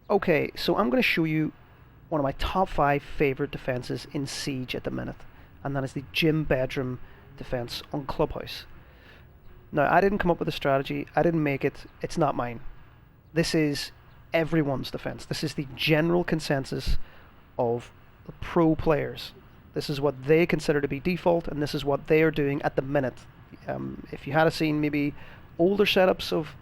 Okay, so I'm going to show you one of my top 5 favorite defenses in Siege at the minute, and that is the gym bedroom defense on Clubhouse. Now, I didn't come up with a strategy, I didn't make it, it's not mine. This is everyone's defense. This is the general consensus of the pro players. This is what they consider to be default, and this is what they are doing at the minute. If you had seen maybe older setups of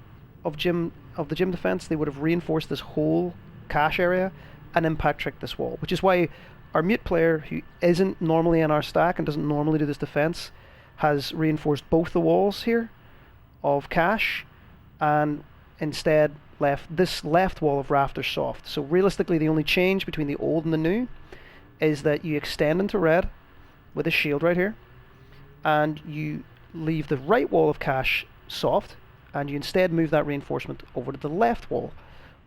the gym defense, they would have reinforced this whole cache area and impact tricked this wall, which is why our mute player, who isn't normally in our stack and doesn't normally do this defense, has reinforced both the walls here of cache and instead left this left wall of rafters soft. So realistically, the only change between the old and the new is that you extend into red with a shield right here, and you leave the right wall of cache soft, and you instead move that reinforcement over to the left wall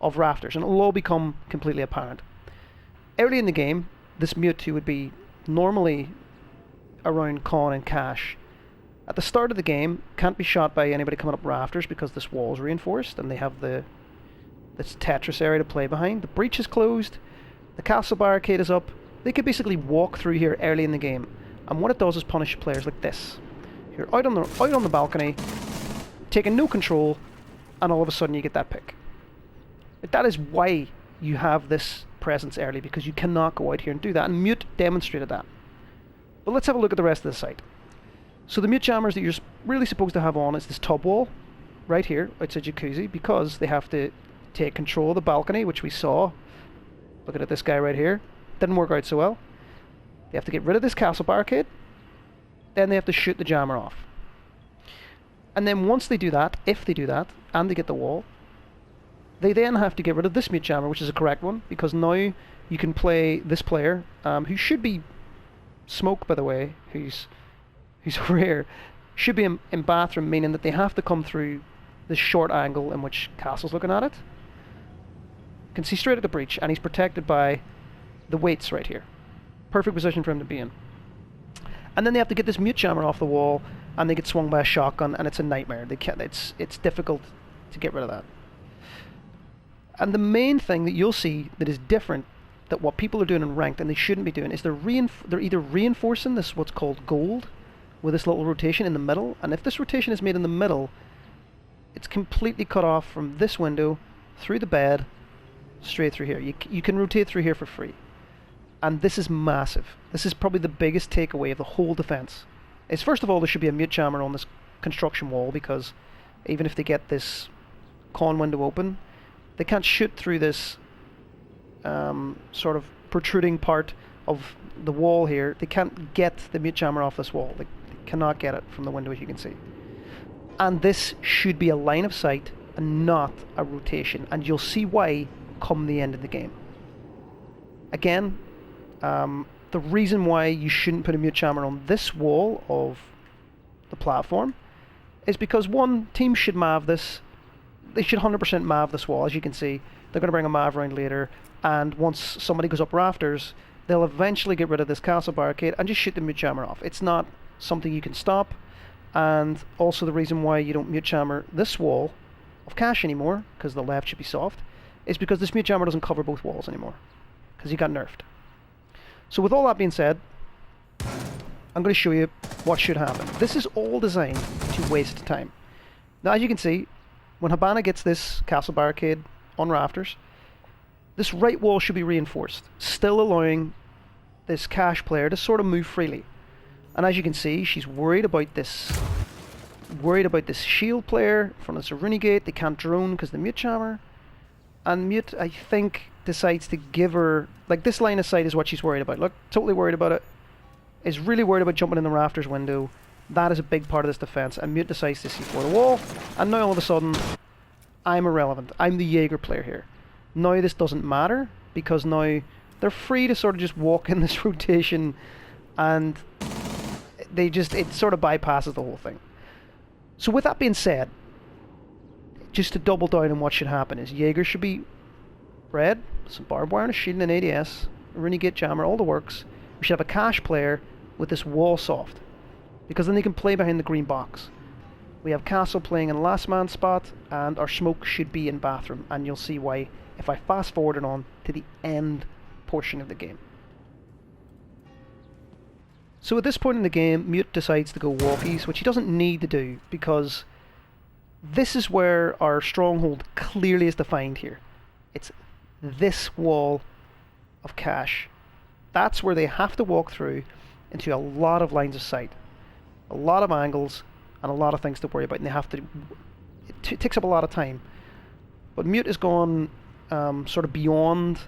of rafters, and it will all become completely apparent. Early in the game, this mute, who would be normally around con and cache, at the start of the game can't be shot by anybody coming up rafters because this wall is reinforced and they have this Tetris area to play behind. The breach is closed, the castle barricade is up. They could basically walk through here early in the game, and what it does is punish players like this. You're out on the balcony, taking no control, and all of a sudden you get that pick. But that is why you have this presence early, because you cannot go out here and do that, and Mute demonstrated that. But let's have a look at the rest of the site. So the mute jammers that you're really supposed to have on is this top wall right here outside Jacuzzi, because they have to take control of the balcony, which we saw. Looking at this guy right here, didn't work out so well. They have to get rid of this castle barricade, then they have to shoot the jammer off. And then once they do that, if they do that, and they get the wall, they then have to get rid of this mute jammer, which is a correct one, because now you can play this player, who should be Smoke, by the way, who's over here, should be in bathroom, meaning that they have to come through this short angle in which Castle's looking at it. You can see straight at the breach, and he's protected by the weights right here. Perfect position for him to be in. And then they have to get this mute jammer off the wall, and they get swung by a shotgun, and it's a nightmare. They can't. It's difficult to get rid of that. And the main thing that you'll see that is different, that what people are doing in ranked and they shouldn't be doing, is they're either reinforcing this what's called gold with this little rotation in the middle, and if this rotation is made in the middle, it's completely cut off from this window through the bed straight through here. You can rotate through here for free, and this is massive. This is probably the biggest takeaway of the whole defense. Is first of all, there should be a mute jammer on this construction wall, because even if they get this con window open, they can't shoot through this sort of protruding part of the wall here. They can't get the mute jammer off this wall. They cannot get it from the window, as you can see. And this should be a line of sight and not a rotation, and you'll see why come the end of the game. Again, the reason why you shouldn't put a mute jammer on this wall of the platform is because, one, teams should mav this. They should 100% mav this wall. As you can see, they're going to bring a mav around later, and once somebody goes up rafters, they'll eventually get rid of this castle barricade and just shoot the mute jammer off. It's not something you can stop, and also the reason why you don't mute jammer this wall of cache anymore, because the left should be soft, is because this mute jammer doesn't cover both walls anymore, because he got nerfed. So with all that being said, I'm going to show you what should happen. This is all designed to waste time. Now, as you can see, when Habana gets this castle barricade on rafters, this right wall should be reinforced, still allowing this cache player to sort of move freely. And as you can see, she's worried about this shield player from the Saruni gate. They can't drone because the mute jammer. And Mute, I think, decides to give her, like, this line of sight is what she's worried about. Look, totally worried about it. Is really worried about jumping in the rafters window. That is a big part of this defense, and Mute decides to C4 the wall, and now all of a sudden, I'm irrelevant. I'm the Jaeger player here. Now this doesn't matter, because now they're free to sort of just walk in this rotation, and it sort of bypasses the whole thing. So with that being said, just to double down on what should happen is Jaeger should be red, some barbed wire and a shield and an ADS, a renegade jammer, all the works. We should have a cache player with this wall soft, because then they can play behind the green box. We have Castle playing in last man spot, and our Smoke should be in bathroom, and you'll see why if I fast forward it on to the end portion of the game. So at this point in the game, Mute decides to go walkies, which he doesn't need to do, because this is where our stronghold clearly is defined here. It's this wall of cash. That's where they have to walk through into a lot of lines of sight, a lot of angles, and a lot of things to worry about, and they have to... It takes up a lot of time. But Mute has gone sort of beyond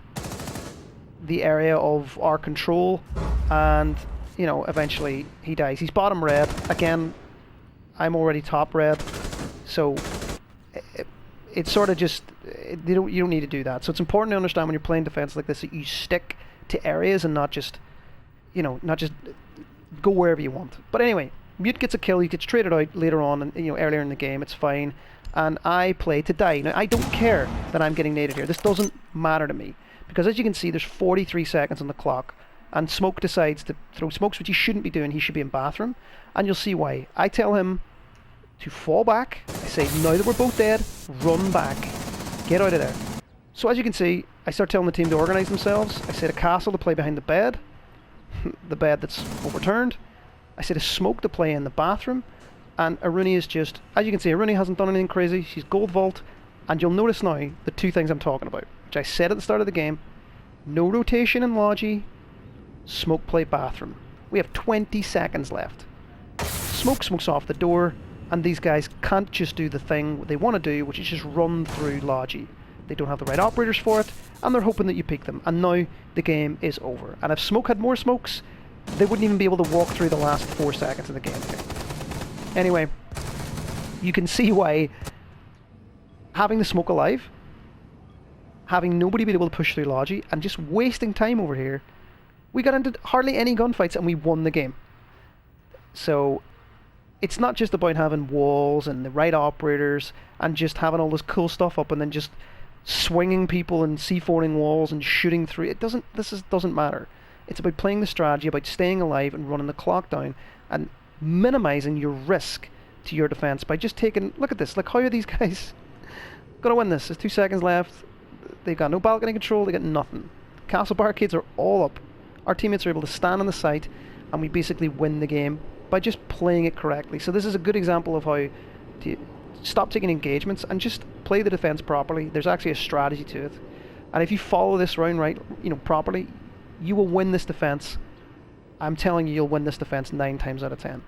the area of our control, and, you know, eventually he dies. He's bottom red. Again, I'm already top red, so it's sort of just... You don't need to do that. So it's important to understand when you're playing defense like this that you stick to areas and not just, you know, not just go wherever you want. But anyway, Mute gets a kill. He gets traded out later on, and, you know, earlier in the game. It's fine. And I play to die. Now, I don't care that I'm getting naded here. This doesn't matter to me, because as you can see, there's 43 seconds on the clock, and Smoke decides to throw smokes, which he shouldn't be doing. He should be in bathroom, and you'll see why. I tell him to fall back. I say, now that we're both dead, run back. Get out of there. So as you can see, I start telling the team to organise themselves. I say to Castle to play behind the bed, the bed that's overturned. I say to Smoke to play in the bathroom, and Aruni is just, as you can see, Aruni hasn't done anything crazy. She's gold vault, and you'll notice now the two things I'm talking about, which I said at the start of the game. No rotation in Logi, Smoke play bathroom. We have 20 seconds left. Smokes off the door, and these guys can't just do the thing they want to do, which is just run through Logi. They don't have the right operators for it, and they're hoping that you peek them, and now the game is over. And if Smoke had more smokes, they wouldn't even be able to walk through the last 4 seconds of the game. Anyway, you can see why having the Smoke alive, having nobody be able to push through Logi, and just wasting time over here, we got into hardly any gunfights and we won the game. So it's not just about having walls and the right operators and just having all this cool stuff up and then just swinging people and C4ing walls and shooting through. Doesn't matter. It's about playing the strategy, about staying alive and running the clock down and minimizing your risk to your defense by just taking... Look at this. Like, how are these guys gonna win this? There's 2 seconds left. They've got no balcony control. They got nothing. Castle barricades are all up. Our teammates are able to stand on the site, and we basically win the game by just playing it correctly. So this is a good example of how to stop taking engagements and just play the defense properly. There's actually a strategy to it, and if you follow this round right, you know, properly, you will win this defense. I'm telling you, you'll win this defense 9 times out of 10.